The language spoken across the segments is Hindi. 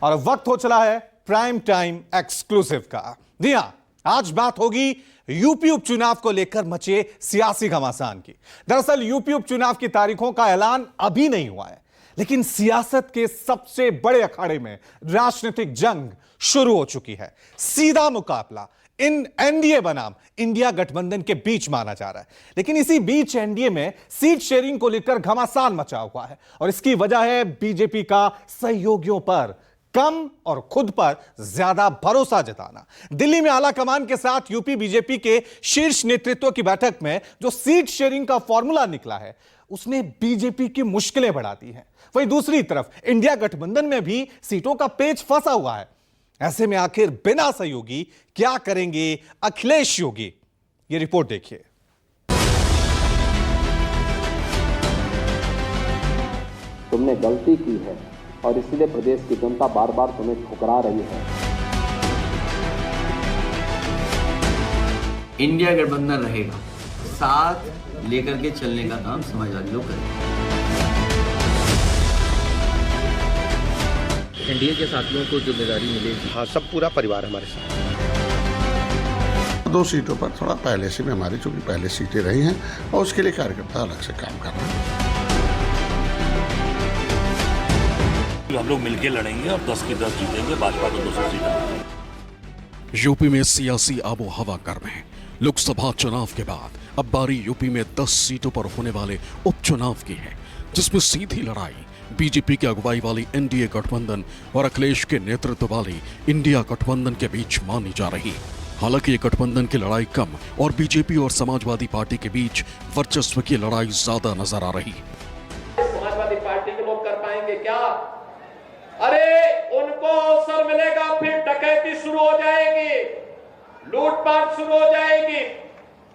और वक्त हो चला है प्राइम टाइम एक्सक्लूसिव का। जी हां, आज बात होगी यूपी उपचुनाव को लेकर मचे सियासी घमासान की। दरअसल यूपी उपचुनाव की तारीखों का ऐलान अभी नहीं हुआ है, लेकिन सियासत के सबसे बड़े अखाड़े में राजनीतिक जंग शुरू हो चुकी है। सीधा मुकाबला इन एनडीए बनाम इंडिया गठबंधन के बीच माना जा रहा है, लेकिन इसी बीच एनडीए में सीट शेयरिंग को लेकर घमासान मचा हुआ है और इसकी वजह है बीजेपी का सहयोगियों पर कम और खुद पर ज्यादा भरोसा जताना। दिल्ली में आला कमान के साथ यूपी बीजेपी के शीर्ष नेतृत्व की बैठक में जो सीट शेयरिंग का फॉर्मूला निकला है, उसने बीजेपी की मुश्किलें बढ़ा दी हैं। वहीं दूसरी तरफ इंडिया गठबंधन में भी सीटों का पेच फंसा हुआ है। ऐसे में आखिर बिना सहयोगी क्या करेंगे अखिलेश योगी? ये रिपोर्ट देखिए। तुमने गलती की है और इसलिए प्रदेश की जनता बार बार तुम्हें ठुकरा रही है। इंडिया गठबंधन रहेगा, साथ लेकर के चलने का काम समाजवादी लोग करेंगे। एनडीए के साथियों को जिम्मेदारी मिलेगी। हाँ, सब पूरा परिवार हमारे साथ। 2 सीटों पर थोड़ा पहले से भी हमारी, चूंकि पहले सीटें रही हैं और उसके लिए कार्यकर्ता अलग से काम कर रहे हैं। हम लोग मिलकर लड़ेंगे और 10 की 10 जीतेंगे, भाजपा को 200 सीटें। यूपी में सियासी आबो हवा गर्म है। लोकसभा चुनाव के बाद अब बारी यूपी में 10 सीटों पर होने वाले उपचुनाव की है, जिसमें सीधी लड़ाई बीजेपी की अगुवाई वाली एनडीए गठबंधन और अखिलेश के नेतृत्व वाली इंडिया गठबंधन के बीच मानी जा रही। हालांकि ये गठबंधन की लड़ाई कम और बीजेपी और समाजवादी पार्टी के बीच वर्चस्व की लड़ाई ज्यादा नजर आ रही। समाजवादी पार्टी के लोग कर पाएंगे क्या? अरे उनको अवसर मिलेगा, फिर डकैती शुरू हो जाएगी, लूटपाट शुरू हो जाएगी,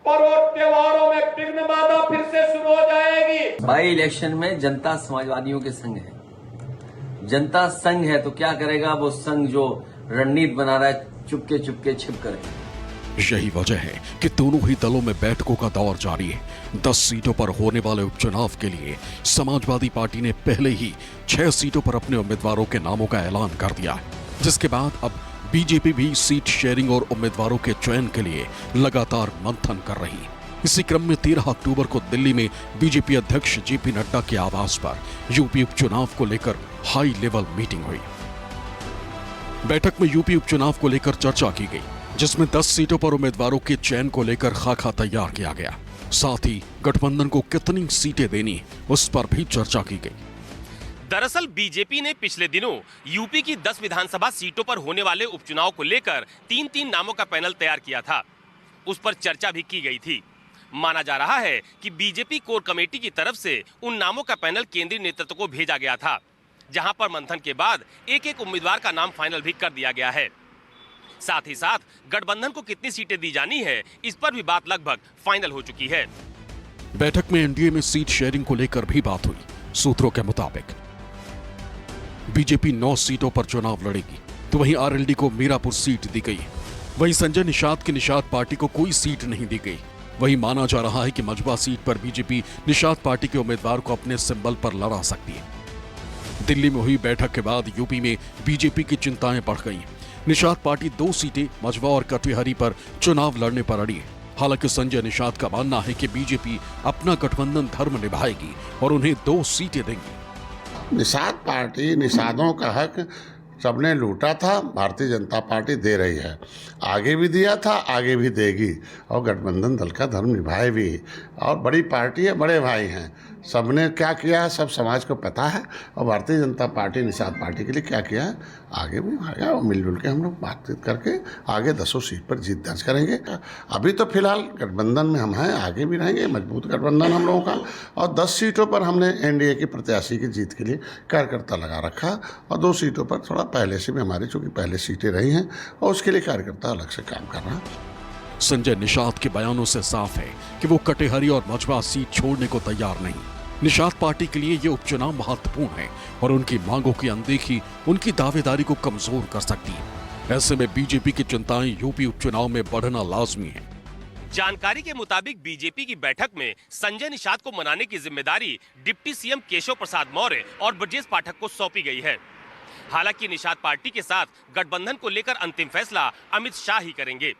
पर्व त्योहारों में विघ्न बाधा फिर से शुरू हो जाएगी। बाई इलेक्शन में जनता समाजवादियों के संग है। जनता संग है तो क्या करेगा? वो संग जो रणनीति बना रहा है, चुपके चुपके छिप करेगा। यही वजह है कि दोनों ही दलों में बैठकों का दौर जारी है। 10 सीटों पर होने वाले उपचुनाव के लिए समाजवादी पार्टी ने पहले ही 6 सीटों पर अपने उम्मीदवारों के नामों का ऐलान कर दिया है, जिसके बाद अब बीजेपी भी सीट शेयरिंग और उम्मीदवारों के चयन के लिए लगातार मंथन कर रही है। इसी क्रम में 13 अक्टूबर को दिल्ली में बीजेपी अध्यक्ष जेपी नड्डा के आवास पर यूपी उपचुनाव को लेकर हाई लेवल मीटिंग हुई। बैठक में यूपी उपचुनाव को लेकर चर्चा की गई, जिसमें 10 सीटों पर उम्मीदवारों के चयन को लेकर खाका तैयार किया गया। साथ ही गठबंधन को कितनी सीटें देनी, उस पर भी चर्चा की गई। दरअसल बीजेपी ने पिछले दिनों यूपी की 10 विधानसभा सीटों पर होने वाले उपचुनाव को लेकर 3-3 नामों का पैनल तैयार किया था। उस पर चर्चा भी की गई थी। माना जा रहा है कि बीजेपी कोर कमेटी की तरफ से उन नामों का पैनल केंद्रीय नेतृत्व को भेजा गया था, जहां पर मंथन के बाद एक-एक उम्मीदवार का नाम फाइनल भी कर दिया गया है। साथ ही साथ गठबंधन को कितनी सीटें दी जानी है, इस पर भी बात लगभग फाइनल हो चुकी है। बैठक में एनडीए में सीट शेयरिंग को लेकर भी बात हुई। सूत्रों के मुताबिक बीजेपी 9 सीटों पर चुनाव लड़ेगी, तो वहीं आरएलडी को मीरापुर सीट दी गई। वहीं संजय निषाद की निषाद पार्टी को कोई सीट नहीं दी गई। वहीं माना जा रहा है कि मजबा सीट पर बीजेपी निषाद पार्टी के उम्मीदवार को अपने सिंबल पर लड़ा सकती है। दिल्ली में हुई बैठक के बाद यूपी में बीजेपी की चिंताएं बढ़ गई। निषाद पार्टी 2 सीटें मजबा और कटिहारी पर चुनाव लड़ने पर अड़ी है। हालांकि संजय निषाद का मानना है कि बीजेपी अपना गठबंधन धर्म निभाएगी और उन्हें 2 सीटें देंगी। निषाद पार्टी, निषादों का हक सबने लूटा था, भारतीय जनता पार्टी दे रही है, आगे भी दिया था, आगे भी देगी और गठबंधन दल का धर्म निभाए भी। और बड़ी पार्टी है, बड़े भाई हैं, सबने क्या किया है सब समाज को पता है। और भारतीय जनता पार्टी निषाद पार्टी के लिए क्या किया है, आगे भी आएगा और मिलजुल के हम लोग बातचीत करके आगे 10 सीट पर जीत दर्ज करेंगे। अभी तो फिलहाल गठबंधन में हम हैं, आगे भी रहेंगे, मजबूत गठबंधन हम लोगों का। और 10 सीटों पर हमने एनडीए की प्रत्याशी की जीत के लिए कार्यकर्ता लगा रखा और 2 सीटों पर थोड़ा पहले से भी हमारी, चूंकि पहले सीटें रही हैं और उसके लिए कार्यकर्ता अलग से काम कर रहा है। संजय निषाद के बयानों से साफ है कि वो कटिहारी और मजबा सीट छोड़ने को तैयार नहीं। निषाद पार्टी के लिए ये उपचुनाव महत्वपूर्ण है और उनकी मांगों की अनदेखी उनकी दावेदारी को कमजोर कर सकती है। ऐसे में बीजेपी की चिंताएं यूपी उपचुनाव में बढ़ना लाजमी है। जानकारी के मुताबिक बीजेपी की बैठक में संजय निषाद को मनाने की जिम्मेदारी डिप्टी सीएम केशव प्रसाद मौर्य और ब्रजेश पाठक को सौंपी गई है। हालांकि निषाद पार्टी के साथ गठबंधन को लेकर अंतिम फैसला अमित शाह ही करेंगे।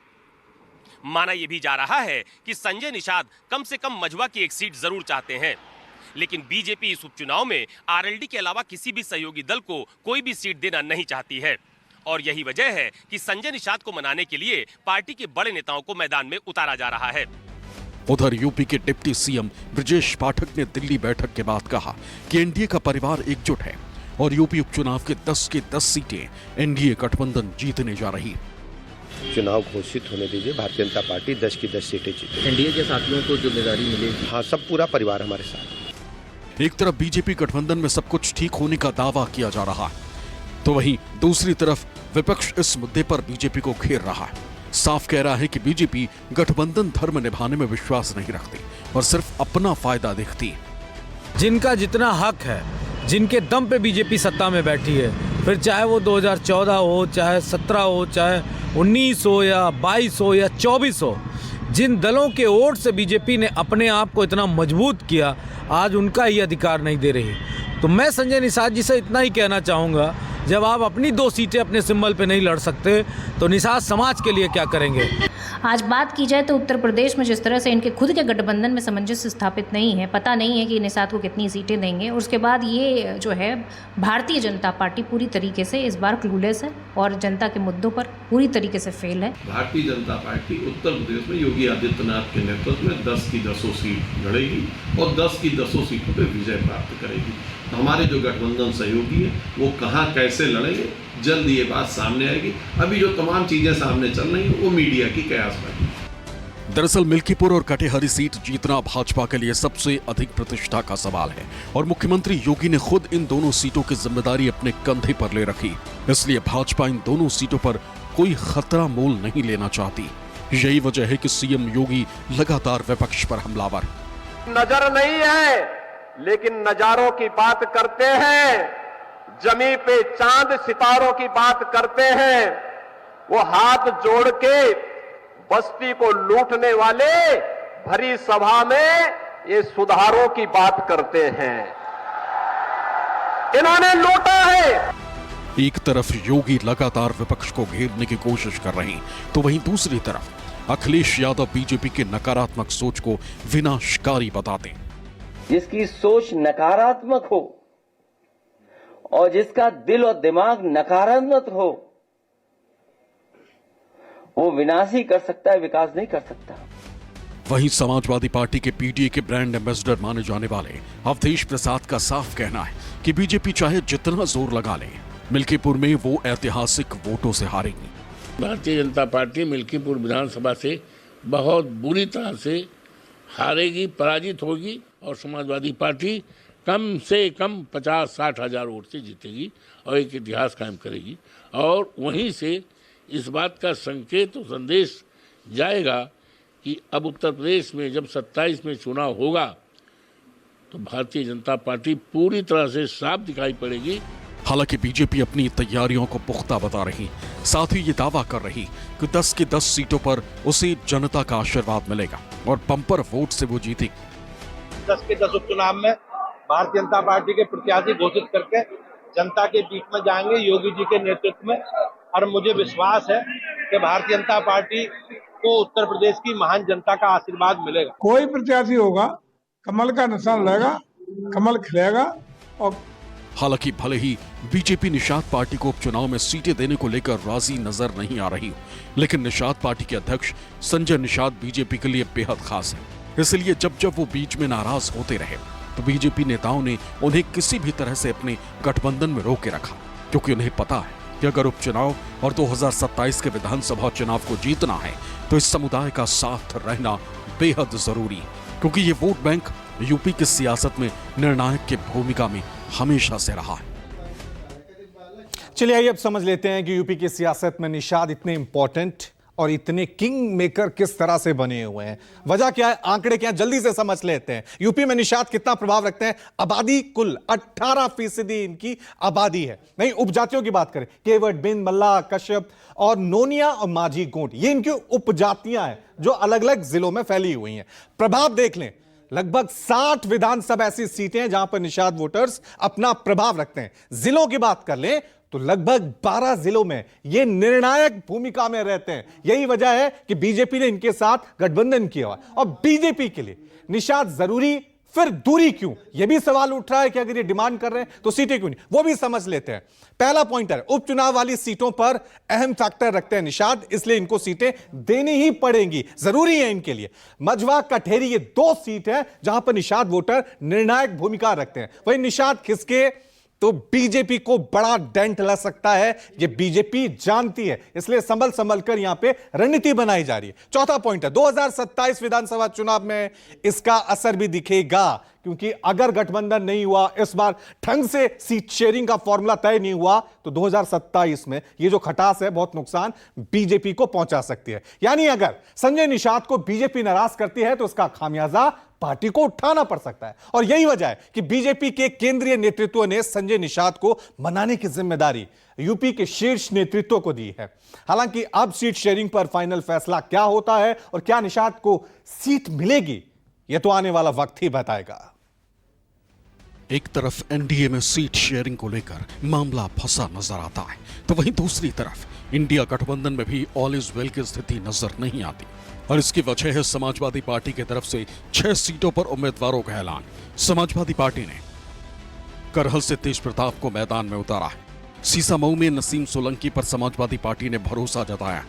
माना यह भी जा रहा है कि संजय निषाद कम से कम मझवा की एक सीट जरूर चाहते हैं, लेकिन बीजेपी इस उपचुनाव में आरएलडी के अलावा किसी भी सहयोगी दल को कोई भी सीट देना नहीं चाहती है और यही वजह है कि संजय निषाद को मनाने के लिए पार्टी के बड़े नेताओं को मैदान में उतारा जा रहा है। उधर यूपी के डिप्टी सीएम ब्रजेश पाठक ने दिल्ली बैठक के बाद कहा कि एनडीए का परिवार एकजुट है और यूपी उपचुनाव के 10 की 10 सीटें एनडीए गठबंधन जीतने जा रही। चुनाव घोषित होने दीजिए, भारतीय जनता पार्टी 10 की 10 सीटें जीते। एनडीए के साथियों को जिम्मेदारी मिलेगी। हाँ, सब पूरा परिवार हमारे साथ। एक तरफ बीजेपी गठबंधन में सब कुछ ठीक होने का दावा किया जा रहा है, तो वहीं दूसरी तरफ विपक्ष इस मुद्दे पर बीजेपी को घेर रहा है। साफ कह रहा है कि बीजेपी गठबंधन धर्म निभाने में विश्वास नहीं रखती और सिर्फ अपना फायदा देखती है। जिनका जितना हक है, जिनके दम पे बीजेपी सत्ता में बैठी है, फिर चाहे वो 2014 हो, चाहे 17 हो, चाहे 19 हो या 22 हो या 24 हो, जिन दलों के वोट से बीजेपी ने अपने आप को इतना मजबूत किया, आज उनका ही अधिकार नहीं दे रही। तो मैं संजय निषाद जी से इतना ही कहना चाहूँगा, जब आप अपनी 2 सीटें अपने सिंबल पे नहीं लड़ सकते तो निषाद समाज के लिए क्या करेंगे। आज बात की जाए तो उत्तर प्रदेश में जिस तरह से इनके खुद के गठबंधन में सामंजस्य स्थापित नहीं है, पता नहीं है कि निषाद को कितनी सीटें देंगे। और उसके बाद ये जो है भारतीय जनता पार्टी पूरी तरीके से इस बार क्लूलेस है और जनता के मुद्दों पर पूरी तरीके से फेल है। भारतीय जनता पार्टी उत्तर प्रदेश में योगी आदित्यनाथ के नेतृत्व में 10 की 10 सीट लड़ेगी और 10 की 10 सीटों पर विजय प्राप्त करेगी। तो हमारे जो गठबंधन सहयोगी हैं वो कहाँ कैसे लड़ेंगे, जल्द ये बात सामने आएगी। अभी जो तमाम चीजें सामने चल रही हैं वो मीडिया की कयासबाजी। दरअसल मिल्कीपुर और कटिहारी सीट जीतना भाजपा के लिए सबसे अधिक प्रतिष्ठा का सवाल है और मुख्यमंत्री योगी ने खुद इन दोनों सीटों की जिम्मेदारी अपने कंधे पर ले रखी। इसलिए भाजपा इन दोनों सीटों पर कोई खतरा मोल नहीं लेना चाहती। यही वजह है कि सीएम योगी लगातार विपक्ष पर हमलावर। नजर नहीं है लेकिन नजारों की बात करते हैं, जमी पे चांद सितारों की बात करते हैं। वो हाथ जोड़ के बस्ती को लूटने वाले भरी सभा में ये सुधारों की बात करते हैं। इन्होंने लूटा है। एक तरफ योगी लगातार विपक्ष को घेरने की कोशिश कर रहे हैं, तो वहीं दूसरी तरफ अखिलेश यादव बीजेपी के नकारात्मक सोच को विनाशकारी बताते हैं। जिसकी सोच नकारात्मक हो और जिसका दिल और दिमाग नकारात्मक हो, वो विनाश ही कर सकता है, विकास नहीं कर सकता। वहीं समाजवादी पार्टी के पीडीए के ब्रांड एम्बेसडर माने जाने वाले अवधेश प्रसाद का साफ कहना है कि बीजेपी चाहे जितना जोर लगा ले, मिल्कीपुर में वो ऐतिहासिक वोटों से हारेगी। भारतीय जनता पार्टी मिल्कीपुर विधानसभा से बहुत बुरी तरह से हारेगी, पराजित होगी और समाजवादी पार्टी कम से कम 50-60 हजार वोट से जीतेगी और एक इतिहास कायम करेगी। और वहीं से इस बात का संकेत और संदेश जाएगा कि अब उत्तर प्रदेश में जब 27 में चुनाव होगा तो भारतीय जनता पार्टी पूरी तरह से साफ दिखाई पड़ेगी। हालांकि बीजेपी अपनी तैयारियों को पुख्ता बता रही, साथ ही ये दावा कर रही कि 10 की 10 सीटों पर उसे जनता का आशीर्वाद मिलेगा और बम्पर वोट से वो जीतेगी। 10 के 10 उपचुनाव में भारतीय जनता पार्टी के प्रत्याशी घोषित करके जनता के बीच में जाएंगे योगी जी के नेतृत्व में। और मुझे विश्वास है कि भारतीय जनता पार्टी को उत्तर प्रदेश की महान जनता का आशीर्वाद मिलेगा। कोई प्रत्याशी होगा, कमल का निशान लगेगा, कमल खिलेगा। और हालांकि भले ही बीजेपी निषाद पार्टी को उपचुनाव में सीटें देने को लेकर राजी नजर नहीं आ रही, लेकिन निषाद पार्टी के अध्यक्ष संजय निषाद बीजेपी के लिए बेहद खास है। इसलिए जब जब वो बीच में नाराज होते रहे तो बीजेपी नेताओं ने उन्हें किसी भी तरह से अपने गठबंधन में रोके रखा, क्योंकि उन्हें पता है कि अगर उपचुनाव और 2027 के विधानसभा चुनाव को जीतना है तो इस समुदाय का साथ रहना बेहद जरूरी, क्योंकि ये वोट बैंक यूपी की सियासत में निर्णायक की भूमिका में हमेशा से रहा है। चलिए आइए अब समझ लेते हैं कि यूपी की सियासत में निषाद इतने इंपॉर्टेंट और इतने किंग मेकर किस तरह से बने हुए हैं। वजह क्या है, आंकड़े क्या है, जल्दी से समझ लेते हैं। यूपी में निषाद कितना प्रभाव रखते हैं। आबादी कुल 18% इनकी आबादी है। नहीं, उपजातियों की बात करें, केवट, बिंद, मल्ला, कश्यप और नोनिया और माझी गोंड, ये इनकी उपजातियां हैं जो अलग अलग जिलों में फैली हुई हैं। प्रभाव देख लें, लगभग 60 विधानसभा ऐसी सीटें हैं जहां पर निषाद वोटर्स अपना प्रभाव रखते हैं। जिलों की बात कर लें तो लगभग 12 जिलों में ये निर्णायक भूमिका में रहते हैं। यही वजह है कि बीजेपी ने इनके साथ गठबंधन किया हुआ। और बीजेपी के लिए निषाद जरूरी, फिर दूरी क्यों, यह भी सवाल उठ रहा है कि अगर ये डिमांड कर रहे हैं तो सीटें क्यों नहीं, वो भी समझ लेते हैं। पहला पॉइंटर, उपचुनाव वाली सीटों पर अहम फैक्टर रखते हैं निषाद, इसलिए इनको सीटें देनी ही पड़ेंगी, जरूरी है इनके लिए। मझवा कठेरी ये 2 सीट है जहां पर निषाद वोटर निर्णायक भूमिका रखते हैं। वहीं निषाद खिसके तो बीजेपी को बड़ा डेंट लग सकता है, ये बीजेपी जानती है, इसलिए संभल संभल कर यहां पे रणनीति बनाई जा रही है। चौथा पॉइंट है, 2027 विधानसभा चुनाव में इसका असर भी दिखेगा, क्योंकि अगर गठबंधन नहीं हुआ, इस बार ढंग से सीट शेयरिंग का फॉर्मूला तय नहीं हुआ, तो 2027 में ये जो खटास है बहुत नुकसान बीजेपी को पहुंचा सकती है। यानी अगर संजय निषाद को बीजेपी नाराज करती है तो इसका खामियाजा पार्टी को उठाना पड़ सकता है। और यही वजह है कि बीजेपी के केंद्रीय नेतृत्व ने संजय निषाद को मनाने की जिम्मेदारी यूपी के शीर्ष नेतृत्व को दी है। हालांकि अब सीट शेयरिंग पर फाइनल फैसला क्या होता है और क्या निषाद को सीट मिलेगी, यह तो आने वाला वक्त ही बताएगा। एक तरफ एनडीए में सीट शेयरिंग को लेकर मामला फंसा नजर आता है, तो वहीं दूसरी तरफ इंडिया गठबंधन में भी ऑल इज वेल की स्थिति नजर नहीं आती। और इसकी वजह है समाजवादी पार्टी की तरफ से 6 सीटों पर उम्मीदवारों का ऐलान। समाजवादी पार्टी ने करहल से तेज प्रताप को मैदान में उतारा है। सीसामऊ में नसीम सोलंकी पर समाजवादी पार्टी ने भरोसा जताया।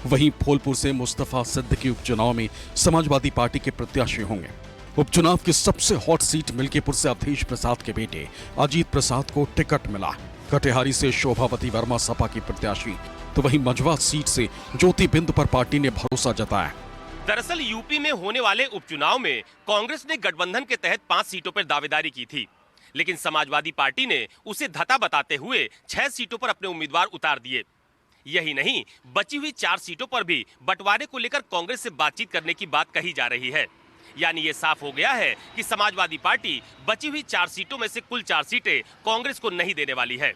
वहीं फूलपुर से मुस्तफा सिद्दीकी उपचुनाव में समाजवादी पार्टी के प्रत्याशी होंगे। उपचुनाव की सबसे हॉट सीट मिल्कीपुर से अवधेश प्रसाद के बेटे अजीत प्रसाद को टिकट मिला। कटिहारी से शोभावती वर्मा सपा की प्रत्याशी, तो वहीं मझवा सीट से ज्योति बिंद पर पार्टी ने भरोसा जताया। दरअसल यूपी में होने वाले उपचुनाव में कांग्रेस ने गठबंधन के तहत 5 सीटों पर दावेदारी की थी, लेकिन समाजवादी पार्टी ने उसे धता बताते हुए 6 सीटों पर अपने उम्मीदवार उतार दिए। यही नहीं, बची हुई 4 सीटों पर भी बंटवारे को लेकर कांग्रेस से बातचीत करने की बात कही जा रही है। यानी ये साफ हो गया है कि समाजवादी पार्टी बची हुई 4 सीटों में से कुल 4 सीटें कांग्रेस को नहीं देने वाली है।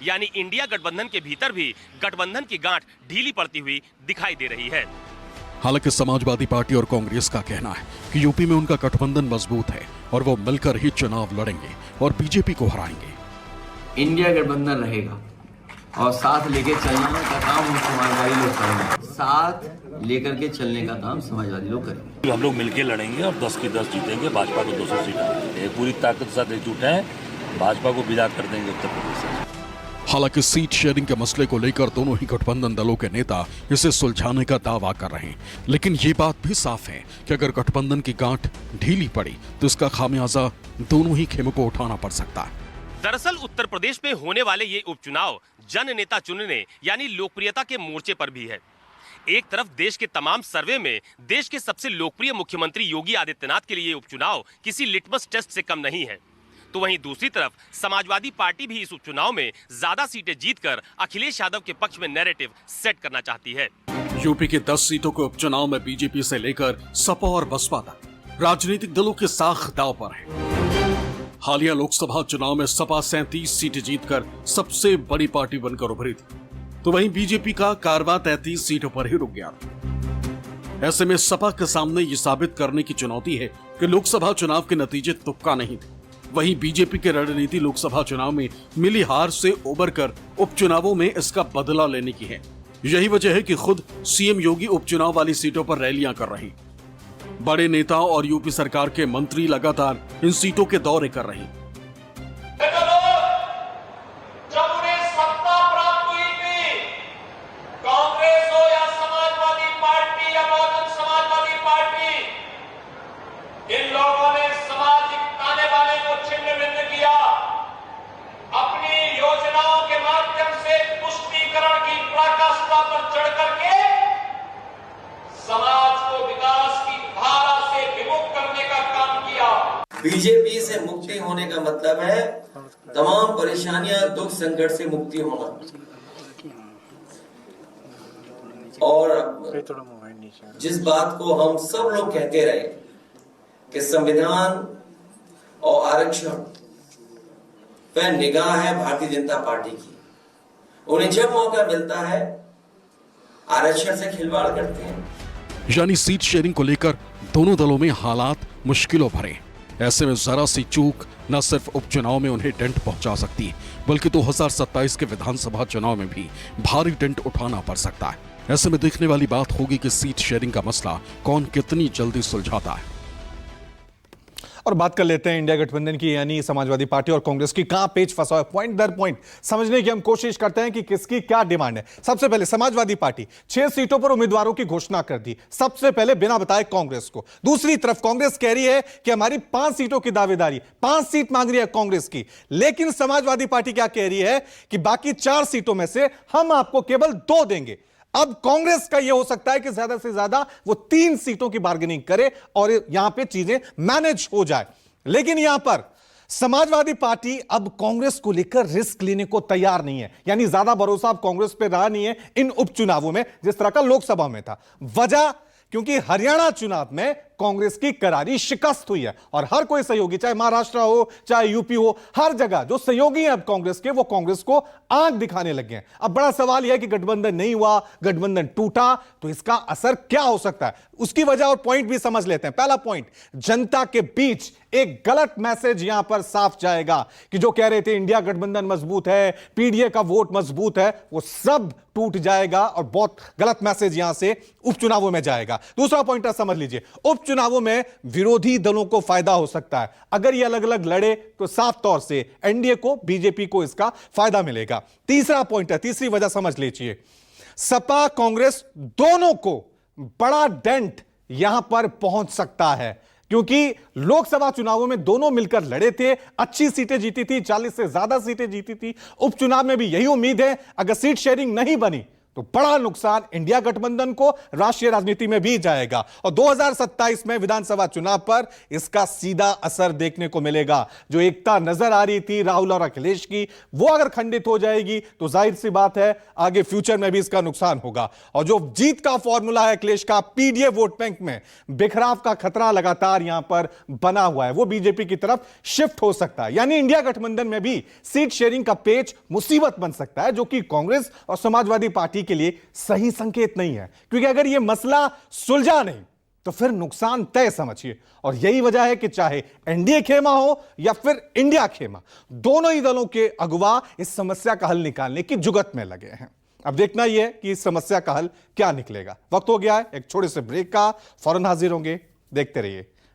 यानी इंडिया गठबंधन के भीतर भी गठबंधन की गांठ ढीली पड़ती हुई दिखाई दे रही है। हालांकि समाजवादी पार्टी और कांग्रेस का कहना है कि यूपी में उनका गठबंधन मजबूत है और वो मिलकर ही चुनाव लड़ेंगे और बीजेपी को हराएंगे। इंडिया गठबंधन रहेगा और साथ लेके चलने का काम हम समाजवादी लोग करेंगे। साथ लेकर के चलने का काम समाजवादी लोग करेंगे। हम लोग मिलकर लड़ेंगे और 10 की 10 जीतेंगे, भाजपा को 200 सीटें पूरी ताकत के साथ एकजुट है, भाजपा को विदा कर देंगे उत्तर प्रदेश से। हालांकि सीट शेयरिंग के मसले को लेकर दोनों ही गठबंधन दलों के नेता इसे सुलझाने का दावा कर रहे हैं, लेकिन ये बात भी साफ है कि अगर गठबंधन की गांठ ढीली पड़ी तो इसका खामियाजा दोनों ही खेमों को उठाना पड़ सकता है। दरअसल उत्तर प्रदेश में होने वाले ये उपचुनाव जन नेता चुनने यानी लोकप्रियता के मोर्चे पर भी है। एक तरफ देश के तमाम सर्वे में देश के सबसे लोकप्रिय मुख्यमंत्री योगी आदित्यनाथ के लिए ये उपचुनाव किसी लिटमस टेस्ट से कम नहीं है, तो वहीं दूसरी तरफ समाजवादी पार्टी भी इस उपचुनाव में ज्यादा सीटें जीतकर अखिलेश यादव के पक्ष में नैरेटिव सेट करना चाहती है। यूपी के 10 सीटों के उपचुनाव में बीजेपी से लेकर सपा और बसपा तक राजनीतिक दलों के साख दांव पर है। हालिया लोकसभा चुनाव में सपा 37 सीटें जीतकर सबसे बड़ी पार्टी बनकर उभरी थी, तो वहीं बीजेपी का कारवां 33 सीटों पर ही रुक गया। ऐसे में सपा के सामने ये साबित करने की चुनौती है कि लोकसभा चुनाव के नतीजे तुक्का नहीं थे। वहीं बीजेपी की रणनीति लोकसभा चुनाव में मिली हार से उबर कर उपचुनावों में इसका बदला लेने की है। यही वजह है कि खुद सीएम योगी उपचुनाव वाली सीटों पर रैलियां कर रही। बड़े नेताओं और यूपी सरकार के मंत्री लगातार इन सीटों के दौरे कर रहे हैं। जब उन्हें सत्ता प्राप्त हुई थी, कांग्रेस हो या समाजवादी पार्टी या बहुजन समाजवादी पार्टी, इन लोगों ने सामाजिक ताने बाने को छिन्न भिन्न किया। अपनी योजनाओं के माध्यम से तुष्टीकरण की पराकाष्ठा पर चढ़ करके समाज को विकास की धारा से विमुख करने का काम किया। बीजेपी से मुक्ति होने का मतलब है तमाम परेशानियां, दुख, संकट से मुक्ति होना। और जिस बात को हम सब लोग कहते रहे कि संविधान और आरक्षण पर निगाह है भारतीय जनता पार्टी की, उन्हें जब मौका मिलता है आरक्षण से खिलवाड़ करते हैं। यानी सीट शेयरिंग को लेकर दोनों दलों में हालात मुश्किलों भरे। ऐसे में जरा सी चूक न सिर्फ उपचुनाव में उन्हें डेंट पहुंचा सकती है, बल्कि 2027 के विधानसभा चुनाव में भी भारी डेंट उठाना पड़ सकता है। ऐसे में देखने वाली बात होगी कि सीट शेयरिंग का मसला कौन कितनी जल्दी सुलझाता है। और बात कर लेते हैं इंडिया गठबंधन की, यानी समाजवादी पार्टी और कांग्रेस की कहां पेच फंसा है। पॉइंट दर पॉइंट समझने की हम कोशिश करते हैं कि किसकी क्या डिमांड है। सबसे पहले समाजवादी पार्टी 6 सीटों पर उम्मीदवारों की घोषणा कर दी, सबसे पहले बिना बताए कांग्रेस को। दूसरी तरफ कांग्रेस कह रही है कि हमारी 5 सीटों की दावेदारी, 5 सीट मांग रही है कांग्रेस की, लेकिन समाजवादी पार्टी क्या कह रही है कि बाकी 4 सीटों में से हम आपको केवल 2 देंगे। अब कांग्रेस का यह हो सकता है कि ज्यादा से ज्यादा वो 3 सीटों की बार्गेनिंग करे और यहां पे चीजें मैनेज हो जाए। लेकिन यहां पर समाजवादी पार्टी अब कांग्रेस को लेकर रिस्क लेने को तैयार नहीं है, यानी ज्यादा भरोसा अब कांग्रेस पे रहा नहीं है इन उपचुनावों में जिस तरह का लोकसभा में था। वजह क्योंकि हरियाणा चुनाव में कांग्रेस की करारी शिकस्त हुई है और हर कोई सहयोगी, चाहे महाराष्ट्र हो चाहे यूपी हो, हर जगह जो सहयोगी हैं अब कांग्रेस के, वो कांग्रेस को आंख दिखाने लगे हैं। अब बड़ा सवाल यह है कि गठबंधन नहीं हुआ, गठबंधन टूटा, तो इसका असर क्या हो सकता है, उसकी वजह और पॉइंट भी समझ लेते हैं। पहला पॉइंट, जनता के बीच एक गलत मैसेज यहां पर साफ जाएगा कि जो कह रहे थे इंडिया गठबंधन मजबूत है, पीडीए का वोट मजबूत है, वो सब टूट जाएगा और बहुत गलत मैसेज यहां से उपचुनावों में जाएगा। दूसरा पॉइंट समझ लीजिए, उपचुनावों में विरोधी दलों को फायदा हो सकता है। अगर ये अलग अलग लड़े तो साफ तौर से एनडीए को, बीजेपी को इसका फायदा मिलेगा। तीसरा पॉइंट है, तीसरी वजह समझ लीजिए, सपा कांग्रेस दोनों को बड़ा डेंट यहां पर पहुंच सकता है, क्योंकि लोकसभा चुनावों में दोनों मिलकर लड़े थे, अच्छी सीटें जीती थी, 40 से ज्यादा सीटें जीती थी। उपचुनाव में भी यही उम्मीद है, अगर सीट शेयरिंग नहीं बनी तो बड़ा नुकसान इंडिया गठबंधन को, राष्ट्रीय राजनीति में भी जाएगा और 2027 में विधानसभा चुनाव पर इसका सीधा असर देखने को मिलेगा। जो एकता नजर आ रही थी राहुल और अखिलेश की, वो अगर खंडित हो जाएगी तो जाहिर सी बात है आगे फ्यूचर में भी इसका नुकसान होगा। और जो जीत का फॉर्मूला है अखिलेश का, पीडीए वोट बैंक में बिखराव का खतरा लगातार यहां पर बना हुआ है, वो बीजेपी की तरफ शिफ्ट हो सकता है। यानी इंडिया गठबंधन में भी सीट शेयरिंग का पेच मुसीबत बन सकता है, जो कि कांग्रेस और समाजवादी पार्टी के लिए सही संकेत नहीं है, क्योंकि अगर यह मसला सुलझा नहीं तो फिर नुकसान तय समझिए। और यही वजह है कि चाहे एनडीए खेमा हो या फिर इंडिया खेमा, दोनों ही दलों के अगुवा इस समस्या का हल निकालने की जुगत में लगे हैं। अब देखना यह है कि इस समस्या का हल क्या निकलेगा। वक्त हो गया है एक छोटे से ब्रेक का, फौरन हाजिर होंगे, देखते रहिए